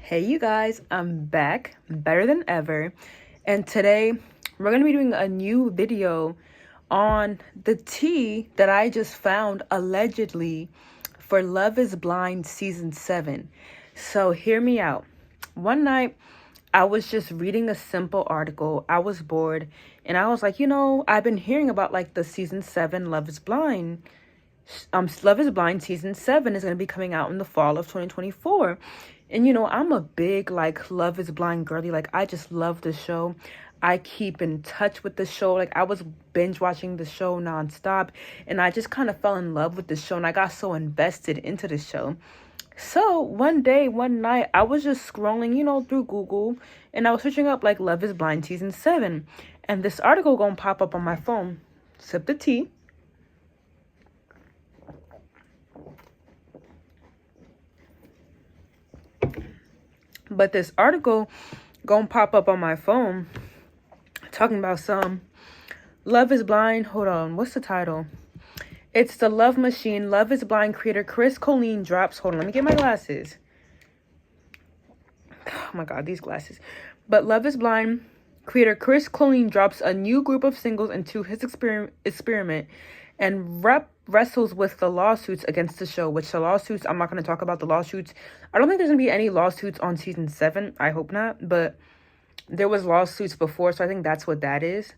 Hey you guys, I'm back, better than ever, and today we're going to be doing a new video on the tea that I just found allegedly for Love is Blind Season 7. So hear me out. One night, I was just reading a simple article. I was bored, and I was like, I've been hearing about like the Season 7 Love is Blind. Love is Blind Season 7 is going to be coming out in the fall of 2024. And I'm a big like Love is Blind girly. Like I just love the show. I keep in touch with the show. Like I was binge watching the show nonstop, and I just kind of fell in love with the show, and I got so invested into the show. So one day, one night, I was just scrolling, through Google, and I was searching up like Love is Blind Season 7, and this article gonna pop up on my phone. Sip the tea. But this article gonna pop up on my phone talking about some Love is Blind. Hold on, what's the title? It's The Love Machine. Love is Blind creator Chris Colleen drops. Hold on, let me get my glasses. Oh my god, these glasses. But Love is Blind creator Chris Colleen drops a new group of singles into his experiment and wrestles with the lawsuits against the show, which the lawsuits, I'm not going to talk about the lawsuits. I don't think there's going to be any lawsuits on season 7. I hope not. But there was lawsuits before, so I think that's what that is.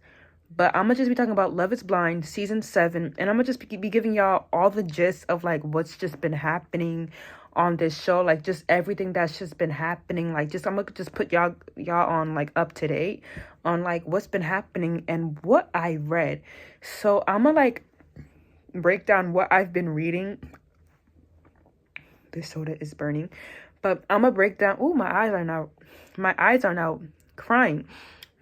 But I'm going to just be talking about Love is Blind season 7. And I'm going to just be giving y'all all the gist of like what's just been happening on this show. Like just everything that's just been happening. Like just I'm going to just put y'all on like up to date on like what's been happening and what I read. So I'm going to like break down what I've been reading. This soda is burning. But I'm gonna break down. Oh, my eyes are now crying.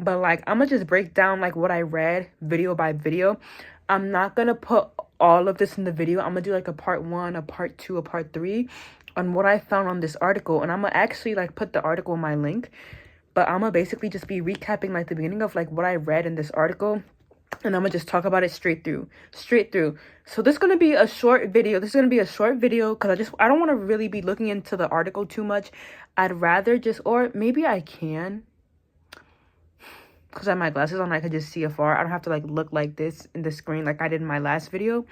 But like I'm gonna just break down like what I read video by video. I'm not gonna put all of this in the video. I'm gonna do like a part 1, a part 2, a part 3 on what I found on this article. And I'm gonna actually like put the article in my link. But I'm gonna basically just be recapping like the beginning of like what I read in this article. And I'm gonna just talk about it straight through. So this is gonna be a short video. Because I don't want to really be looking into the article too much. I'd rather just, or maybe I can, because I have my glasses on, I could just see afar. I don't have to like look like this in the screen like I did in my last video.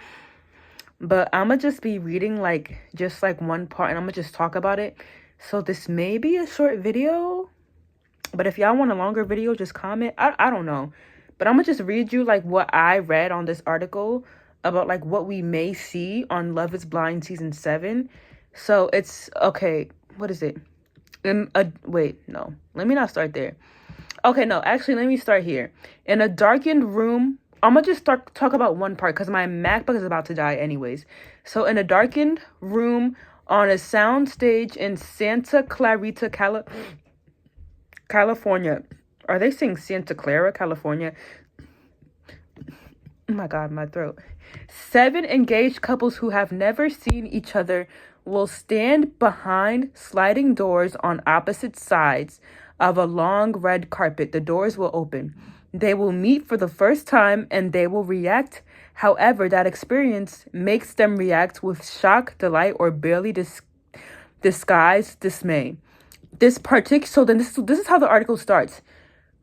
But I'm gonna just be reading like just like one part, and I'm gonna just talk about it. So this may be a short video, but if y'all want a longer video, just comment. I don't know. But I'm going to just read you, like, what I read on this article about, like, what we may see on Love is Blind Season 7. So, it's, okay, what is it? Wait, no. Let me not start there. Okay, no, actually, let me start here. In a darkened room, I'm going to just talk about one part because my MacBook is about to die anyways. So, in a darkened room on a sound stage in Santa Clarita, California. Are they saying Santa Clara, California? Oh my god, my throat. 7 engaged couples who have never seen each other will stand behind sliding doors on opposite sides of a long red carpet. The doors will open. They will meet for the first time and they will react. However, that experience makes them react with shock, delight, or barely disguised dismay. This is how the article starts.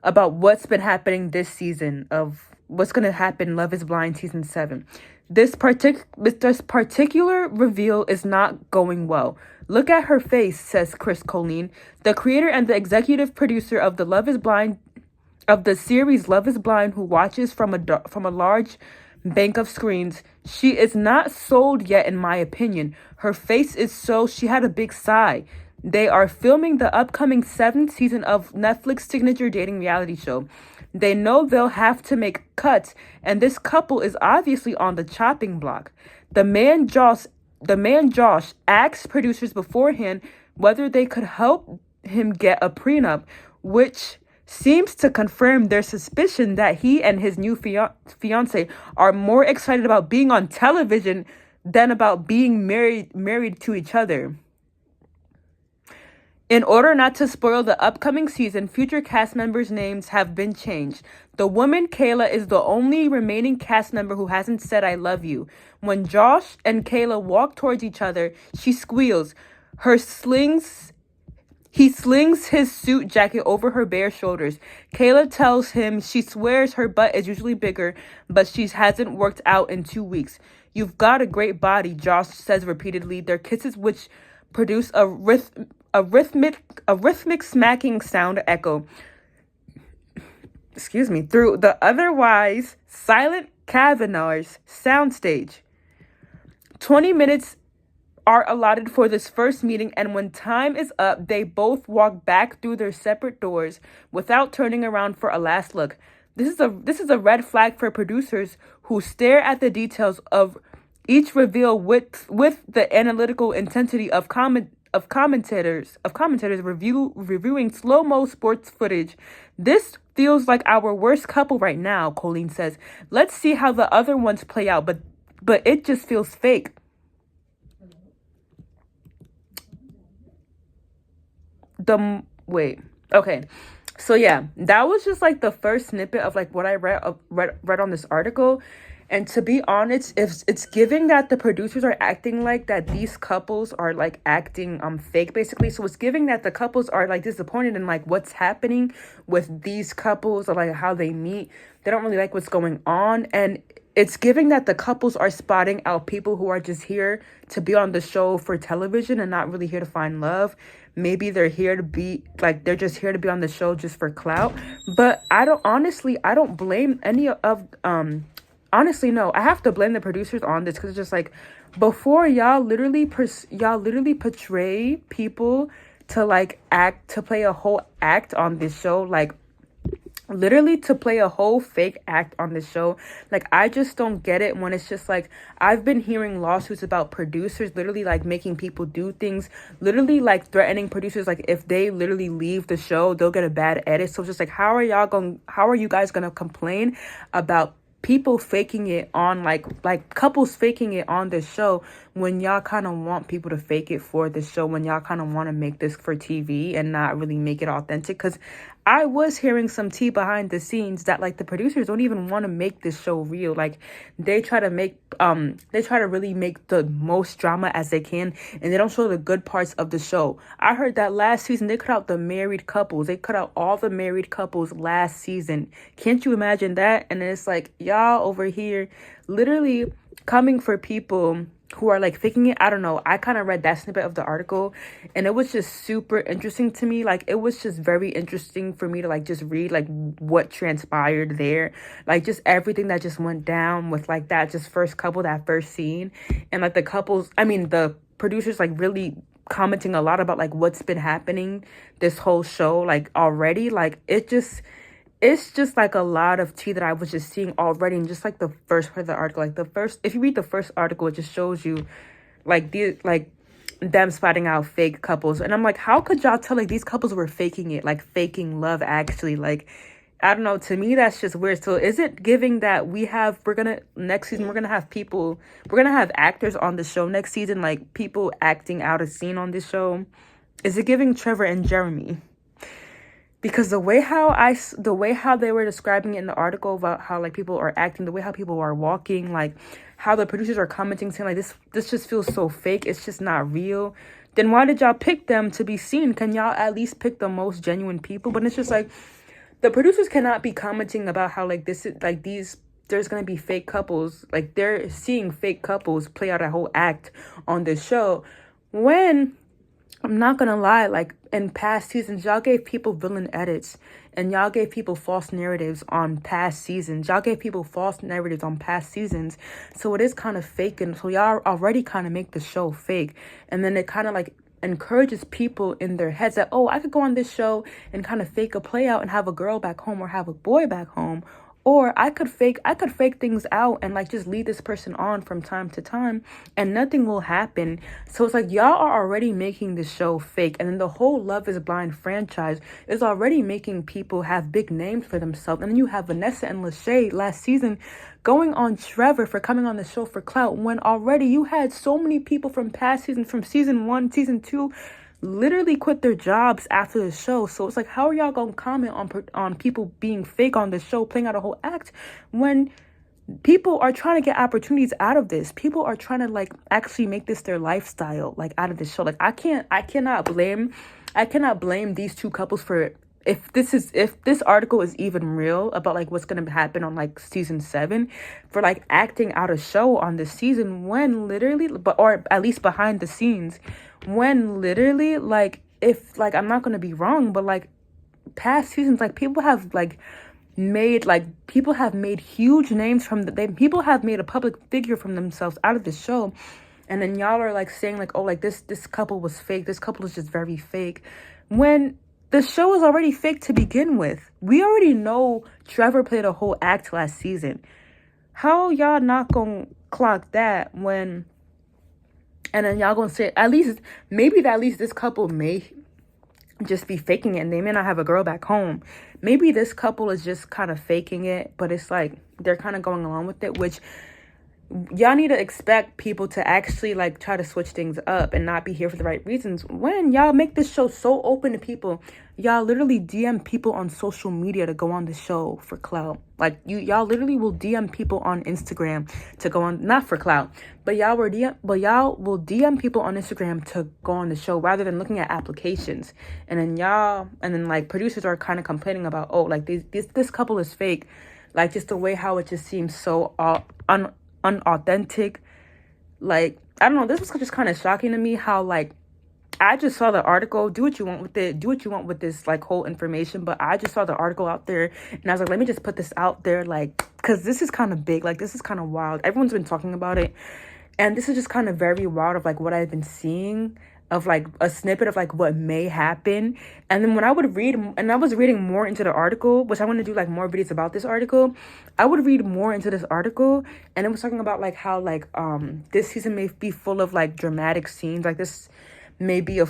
About what's been happening this season of what's going to happen Love is Blind Season 7. This particular reveal is not going well. Look at her face, says Chris Colleen, the creator and the executive producer of the series Love is Blind, who watches from a large bank of screens. She is not sold yet, in my opinion. Her face is so. She had a big sigh. They are filming the upcoming 7th season of Netflix signature dating reality show. They know they'll have to make cuts, and this couple is obviously on the chopping block. The man Josh asked producers beforehand whether they could help him get a prenup, which seems to confirm their suspicion that he and his new fiance are more excited about being on television than about being married to each other. In order not to spoil the upcoming season, future cast members' names have been changed. The woman, Kayla, is the only remaining cast member who hasn't said I love you. When Josh and Kayla walk towards each other, she squeals. Her slings He slings his suit jacket over her bare shoulders. Kayla tells him she swears her butt is usually bigger, but she hasn't worked out in 2 weeks. You've got a great body, Josh says repeatedly. Their kisses, which produce a rhythmic smacking sound echo, through the otherwise silent Kavanaugh's soundstage. 20 minutes are allotted for this first meeting, and when time is up, they both walk back through their separate doors without turning around for a last look. This is a red flag for producers who stare at the details of each reveal with the analytical intensity of commentators reviewing slow-mo sports footage. This feels like our worst couple right now, Colleen says. Let's see how the other ones play out, but it just feels fake. Okay. So yeah, that was just like the first snippet of like what I read on this article. And to be honest, if it's giving that the producers are acting like that these couples are like acting fake basically. So it's giving that the couples are like disappointed in like what's happening with these couples, or like how they meet. They don't really like what's going on, and it's giving that the couples are spotting out people who are just here to be on the show for television and not really here to find love. Maybe they're here to be like, they're just here to be on the show just for clout. But I don't blame any of honestly, no, I have to blame the producers on this, because it's just like, before y'all literally portray people to like to play a whole act on this show, like literally to play a whole fake act on this show. Like, I just don't get it when it's just like, I've been hearing lawsuits about producers literally like making people do things, literally like threatening producers, like if they literally leave the show they'll get a bad edit. So it's just like, how are you guys gonna complain about people faking it on like couples faking it on this show, when y'all kind of want people to fake it for this show, when y'all kind of want to make this for TV and not really make it authentic? Because I was hearing some tea behind the scenes that like the producers don't even want to make this show real. Like, they try to really make the most drama as they can, and they don't show the good parts of the show. I heard that last season they cut out the married couples. They cut out all the married couples last season. Can't you imagine that? And it's like, y'all over here literally coming for people who are like faking it. I don't know. I kind of read that snippet of the article, and it was just super interesting to me. Like, it was just very interesting for me to like just read like what transpired there, like just everything that just went down with like that just first couple, that first scene, and like the producers like really commenting a lot about like what's been happening this whole show like already. Like, it's just like a lot of tea that I was just seeing already in just like the first part of the article. Like, if you read the first article, it just shows you like them spotting out fake couples. And I'm like, how could y'all tell like these couples were faking it, like faking love actually? Like, I don't know, to me that's just weird. So is it giving that next season we're gonna have actors on the show next season, like people acting out a scene on this show? Is it giving Trevor and Jeremy? Because the way how they were describing it in the article about how like people are acting, the way how people are walking, like how the producers are commenting, saying like this just feels so fake, it's just not real. Then why did y'all pick them to be seen? Can y'all at least pick the most genuine people? But it's just like, the producers cannot be commenting about how like this is like there's gonna be fake couples, like they're seeing fake couples play out a whole act on this show, when I'm not gonna lie, like in past seasons, y'all gave people villain edits, and y'all gave people false narratives on past seasons. So it is kind of fake, and so y'all already kind of make the show fake, and then it kind of like encourages people in their heads that, oh, I could go on this show and kind of fake a play out and have a girl back home or have a boy back home. Or I could fake things out and like just lead this person on from time to time, and nothing will happen. So it's like, y'all are already making this show fake. And then the whole Love is Blind franchise is already making people have big names for themselves. And then you have Vanessa and Lachey last season going on Trevor for coming on the show for clout, when already you had so many people from past seasons, from season 1, season 2, literally quit their jobs after the show. So it's like, how are y'all gonna comment on people being fake on the show, playing out a whole act, when people are trying to get opportunities out of this? People are trying to like actually make this their lifestyle, like out of this show. Like, I cannot blame I cannot blame these two couples for, if this article is even real about like what's gonna happen on like season 7, for like acting out a show on this season when literally, but or at least behind the scenes, when literally like, if like, I'm not gonna be wrong, but like past seasons, like people have made huge names from people have made a public figure from themselves out of the show, and then y'all are like saying like, oh, like this couple was fake, this couple is just very fake, when the show is already fake to begin with. We already know Trevor played a whole act last season. How y'all not gonna clock that when, and then y'all gonna say at least this couple may just be faking it and they may not have a girl back home. Maybe this couple is just kind of faking it, but it's like they're kind of going along with it, which y'all need to expect people to actually like try to switch things up and not be here for the right reasons. When y'all make this show so open to people, y'all literally DM people on social media to go on the show for clout. Like y'all literally will DM people on Instagram to go on, not for clout, but y'all will DM people on Instagram to go on the show rather than looking at applications. And then like producers are kind of complaining about, oh, like this couple is fake, like just the way how it just seems so unauthentic. Like, I don't know, this was just kind of shocking to me how like I just saw the article. Do what you want with it, do what you want with this like whole information, but I just saw the article out there and I was like, let me just put this out there, like, because this is kind of big, like this is kind of wild. Everyone's been talking about it, and this is just kind of very wild of like what I've been seeing, of like a snippet of like what may happen. And then when I would read, and I was reading more into the article, which I want to do like more videos about this article, I would read more into this article, and it was talking about like how like this season may be full of like dramatic scenes, like this may be a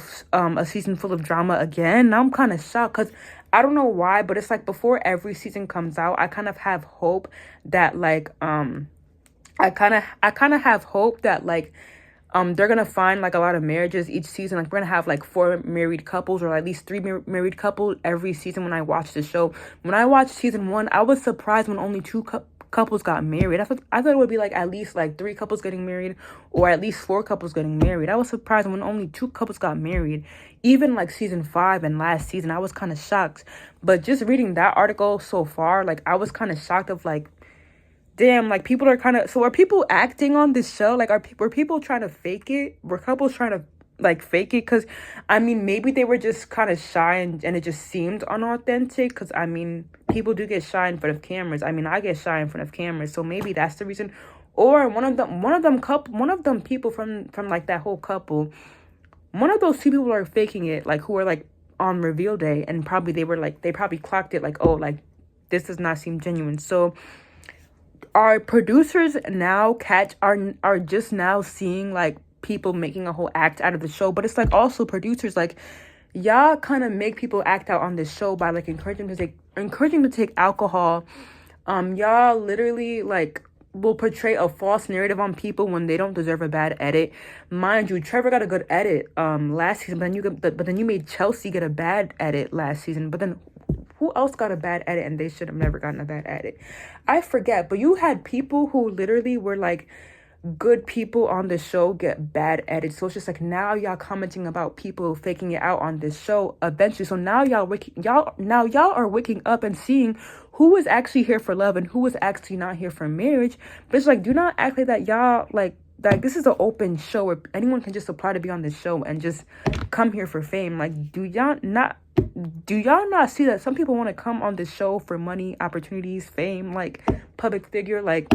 season full of drama again. And I'm kind of shocked because I don't know why, but it's like before every season comes out, I kind of have hope that like I kind of have hope that like they're gonna find like a lot of marriages each season. Like we're gonna have like 4 married couples or at least 3 married couples every season. When I watched the show, when I watched season 1, I was surprised when only 2 couples got married. I thought it would be like at least like 3 couples getting married or at least 4 couples getting married. I was surprised when only 2 couples got married. Even like season 5 and last season, I was kind of shocked. But just reading that article so far, like I was kind of shocked of like, damn, like people are kind of, so are people acting on this show? Like were people trying to fake it? Were couples trying to like fake it? Because I mean, maybe they were just kind of shy and it just seemed unauthentic. Because I mean, people do get shy in front of cameras. I mean, I get shy in front of cameras, so maybe that's the reason. Or one of them people from like that whole couple, one of those 2 people are faking it, like who are like on reveal day, and probably they probably clocked it like, oh, like this does not seem genuine. So our producers now are just now seeing like people making a whole act out of the show, but it's like also producers, like y'all kind of make people act out on this show by like encouraging to take alcohol. Y'all literally like will portray a false narrative on people when they don't deserve a bad edit. Mind you, Trevor got a good edit last season, but then you made Chelsea get a bad edit last season. But then who else got a bad edit and they should have never gotten a bad edit? I forget, but you had people who literally were like good people on the show get bad edits. So it's just like now y'all commenting about people faking it out on this show eventually. So now y'all are waking up and seeing who is actually here for love and who is actually not here for marriage. But it's like, do not act like that y'all like this is an open show where anyone can just apply to be on this show and just come here for fame. Like, do y'all not see that some people want to come on this show for money, opportunities, fame, like public figure? Like,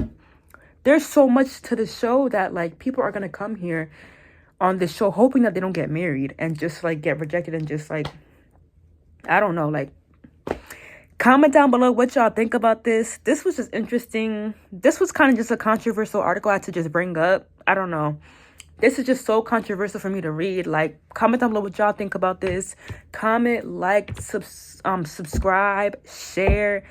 there's so much to the show that like people are gonna come here on this show hoping that they don't get married and just like get rejected and just like, I don't know, like, comment down below what y'all think about this. This was just interesting. This was kind of just a controversial article I had to just bring up. I don't know. This is just so controversial for me to read. Like, comment down below what y'all think about this. Comment, like, subscribe, share.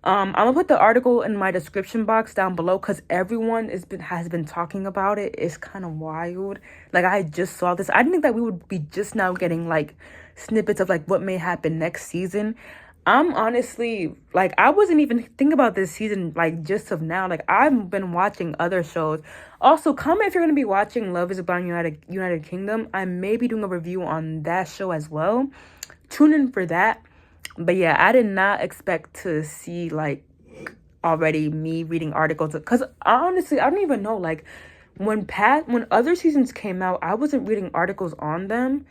I'm gonna put the article in my description box down below because everyone has been talking about it. It's kind of wild. Like, I just saw this. I didn't think that we would be just now getting like snippets of like what may happen next season. I'm honestly like, I wasn't even thinking about this season like just of now. Like, I've been watching other shows. Also, comment if you're gonna be watching Love is Blind United Kingdom. I may be doing a review on that show as well. Tune in for that. But yeah, I did not expect to see like already me reading articles, because honestly I don't even know, like when other seasons came out, I wasn't reading articles on them,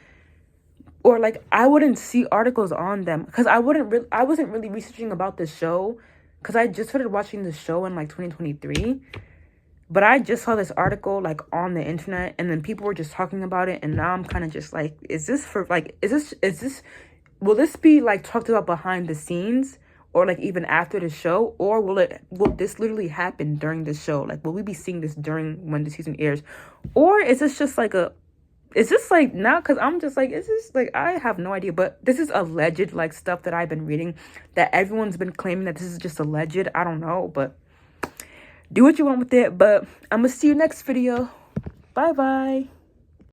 or like I wouldn't see articles on them because I wasn't really researching about the show, because I just started watching the show in like 2023. But I just saw this article like on the internet, and then people were just talking about it, and now I'm kind of just like, is this for like, is this will this be like talked about behind the scenes, or like even after the show, or will this literally happen during the show? Like, will we be seeing this during when the season airs, or is this just like is this like now? Because I'm just like, is this like, I have no idea. But this is alleged like stuff that I've been reading, that everyone's been claiming that this is just alleged. I don't know, but do what you want with it. But I'm gonna see you next video. Bye bye.